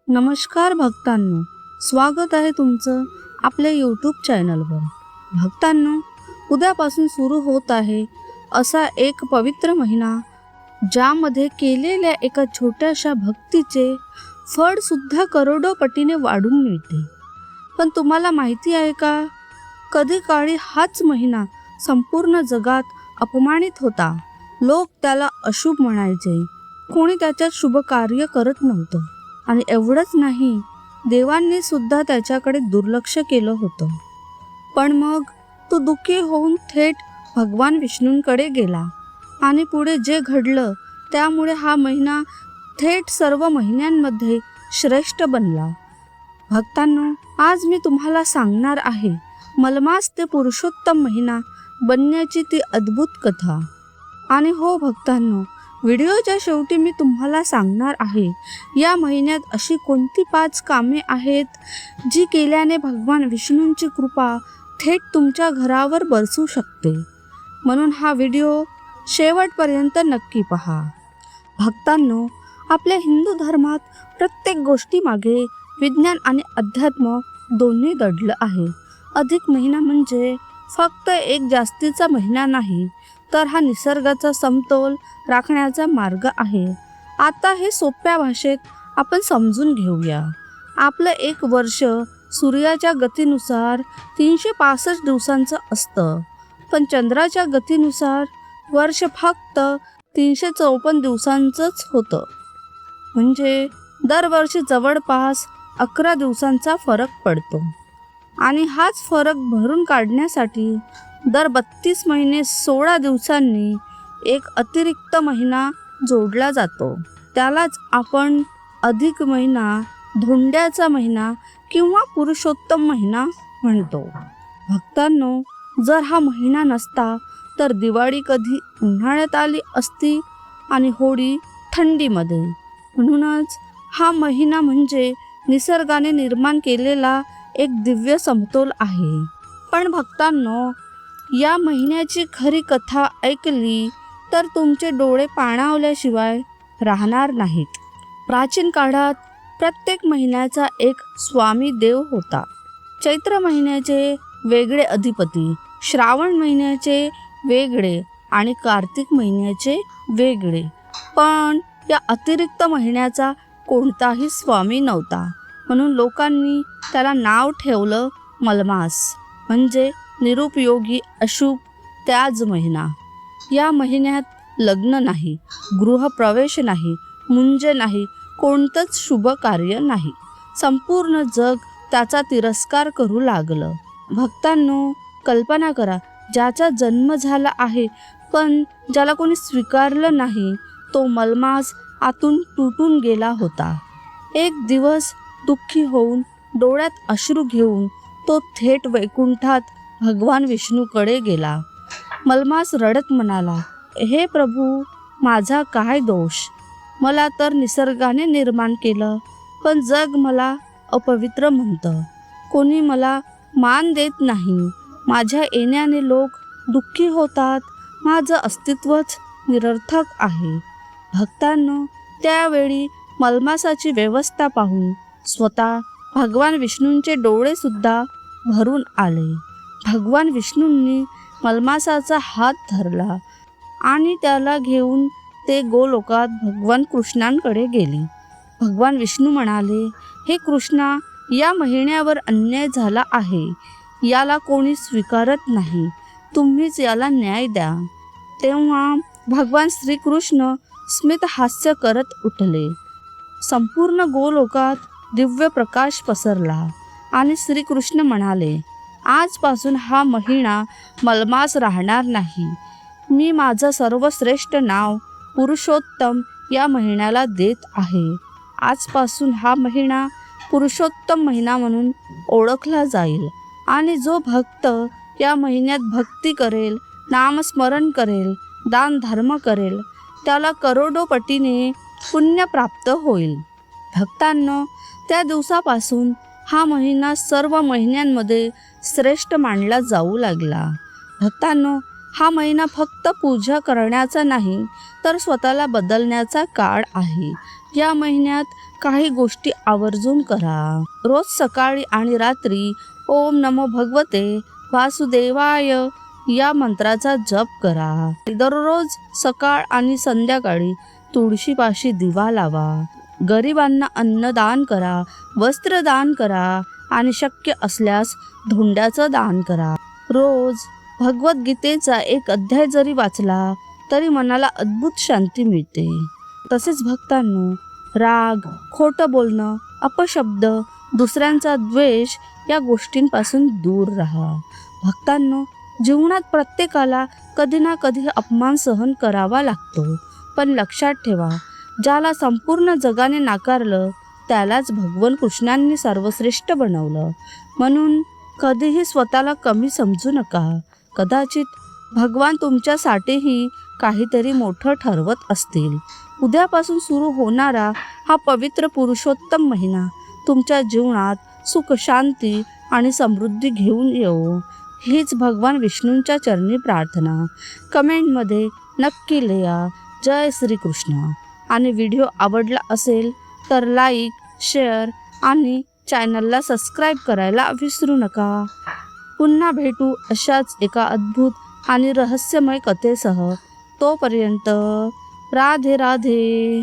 नमस्कार भक्तांनो, स्वागत आहे तुमचं आपल्या यूट्यूब चॅनलवर. भक्तांनो, उद्यापासून सुरू होत आहे असा एक पवित्र महिना, ज्यामध्ये केलेल्या एका छोट्याशा भक्तीचे फळसुद्धा करोडो पटीने वाढून मिळते. पण तुम्हाला माहिती आहे का, कधी काळी हाच महिना संपूर्ण जगात अपमानित होता. लोक त्याला अशुभ म्हणायचे, कोणी त्याच्यात शुभ कार्य करत नव्हतं. आणि एवढंच नाही, देवांनी सुद्धा त्याच्याकडे दुर्लक्ष केलं होतं. पण मग तो दुःखी होऊन थेट भगवान विष्णूंकडे गेला आणि पुढे जे घडलं त्यामुळे हा महिना थेट सर्व महिन्यांमध्ये श्रेष्ठ बनला. भक्तांनो, आज मी तुम्हाला सांगणार आहे मलमास ते पुरुषोत्तम महिना बनण्याची ती अद्भुत कथा. आणि हो भक्तांनो, व्हिडिओच्या शेवटी मी तुम्हाला सांगणार आहे, या महिन्यात अशी कोणती 5 कामे आहेत जी केल्याने भगवान विष्णूंची कृपा थेट तुमच्या घरावर बरसू शकते. म्हणून हा व्हिडिओ शेवटपर्यंत नक्की पहा. भक्तांनो, आपल्या हिंदू धर्मात प्रत्येक गोष्टीमागे विज्ञान आणि अध्यात्म दोन्ही दडलं आहे. अधिक महिना म्हणजे फक्त एक जास्तीचा महिना नाही, तर हा निसर्गाचा समतोल राखण्याचा मार्ग आहे. आता हे सोप्या भाषेत आपण समजून घेऊया. आपलं एक वर्ष सूर्याच्या गतीनुसार 365 दिवसांचं असतं, पण चंद्राच्या गतीनुसार वर्ष फक्त 354 दिवसांचंच होतं. म्हणजे दरवर्षी जवळपास 11 दिवसांचा फरक पडतो. आणि हाच फरक भरून काढण्यासाठी दर 32 महिने 16 दिवसांनी एक अतिरिक्त महिना जोडला जातो. त्यालाच आपण अधिक महिना, धोंड्याचा महिना किंवा पुरुषोत्तम महिना म्हणतो. भक्तांनो, जर हा महिना नसता तर दिवाळी कधी उन्हाळ्यात आली असती आणि होळी थंडीमध्ये. म्हणूनच हा महिना म्हणजे निसर्गाने निर्माण केलेला एक दिव्य समतोल आहे. पण भक्तांनो, या महिन्याची खरी कथा ऐकली तर तुमचे डोळे पाणावल्याशिवाय राहणार नाहीत. प्राचीन काळात प्रत्येक महिन्याचा एक स्वामी देव होता. चैत्र महिन्याचे वेगळे अधिपती, श्रावण महिन्याचे वेगळे आणि कार्तिक महिन्याचे वेगळे. पण या अतिरिक्त महिन्याचा कोणताही स्वामी नव्हता. म्हणून लोकांनी त्याला नाव ठेवलं मलमास, म्हणजे निरुपयोगी, अशुभ, त्याज महिना. या महिन्यात लग्न नाही, गृहप्रवेश नाही, मुंज नाही, कोणतंच शुभ कार्य नाही. संपूर्ण जग त्याचा तिरस्कार करू लागलं. भक्तांनो, कल्पना करा, ज्याचा जन्म झाला आहे पण ज्याला कोणी स्वीकारलं नाही, तो मलमास आतून तुटून गेला होता. एक दिवस दुःखी होऊन डोळ्यात अश्रू घेऊन तो थेट वैकुंठात भगवान विष्णूकडे गेला. मलमास रडत म्हणाला, हे प्रभू, माझा काय दोष? मला तर निसर्गाने निर्माण केलं, पण जग मला अपवित्र म्हणतं. कोणी मला मान देत नाही. माझ्या येण्याने लोक दुःखी होतात. माझं अस्तित्वच निरर्थक आहे. भक्तांनो, त्यावेळी मलमासाची व्यवस्था पाहून स्वतः भगवान विष्णूंचे डोळेसुद्धा भरून आले. भगवान विष्णूंनी मलमासाचा हात धरला आणि त्याला घेऊन ते गोलोकात भगवान कृष्णांकडे गेले. भगवान विष्णू म्हणाले, हे कृष्णा, या महिन्यावर अन्याय झाला आहे. याला कोणी स्वीकारत नाही. तुम्हीच याला न्याय द्या. तेव्हा भगवान श्रीकृष्ण स्मित हास्य करत उठले. संपूर्ण गोलोकात दिव्य प्रकाश पसरला आणि श्रीकृष्ण म्हणाले, आजपासून हा महिना मलमास राहणार नाही. मी माझं सर्वश्रेष्ठ नाव पुरुषोत्तम या महिन्याला देत आहे. आजपासून हा महिना पुरुषोत्तम महिना म्हणून ओळखला जाईल. आणि जो भक्त या महिन्यात भक्ती करेल, नामस्मरण करेल, दान धर्म करेल, त्याला करोडो पटीने पुण्य प्राप्त होईल. भक्तांनो, त्या दिवसापासून हा महिना सर्व महिन्यांमध्ये श्रेष्ठ मानला जाऊ लागला. भक्तांनो, हा महिना फक्त पूजा करण्याचा नाही, तर स्वतःला बदलण्याचा काळ आहे. या महिन्यात काही गोष्टी आवर्जून करा. रोज सकाळी आणि रात्री ओम नमो भगवते वासुदेवाय या मंत्राचा जप करा. दररोज सकाळ आणि संध्याकाळी तुळशीपाशी दिवा लावा. गरिबांना अन्नदान करा, वस्त्रदान करा आणि शक्य असल्यास धोंड्याचं दान करा. रोज भगवद्गीतेचा एक अध्याय जरी वाचला तरी मनाला अद्भुत शांती मिळते. तसेच भक्तांनो, राग, खोटं बोलणं, अपशब्द, दुसऱ्यांचा द्वेष या गोष्टींपासून दूर राहा. भक्तांनो, जीवनात प्रत्येकाला कधी ना कधी अपमान सहन करावा लागतो, पण लक्षात ठेवा, ज्याला संपूर्ण जगाने नाकारलं त्यालाच भगवान कृष्णांनी सर्वश्रेष्ठ बनवलं. म्हणून कधीही स्वतःला कमी समजू नका. कदाचित भगवान तुमच्यासाठीही काहीतरी मोठं ठरवत असतील. उद्यापासून सुरू होणारा हा पवित्र पुरुषोत्तम महिना तुमच्या जीवनात सुख, शांती आणि समृद्धी घेऊन येवो, हीच भगवान विष्णूंच्या चरणी प्रार्थना. कमेंटमध्ये नक्की लिहा जय श्रीकृष्ण. आणि व्हिडिओ आवडला असेल तर लाईक, शेअर आणि चॅनलला सबस्क्राईब करायला विसरू नका. पुन्हा भेटू अशाच एका अद्भुत आणि रहस्यमय कथेसह. तोपर्यंत राधे राधे.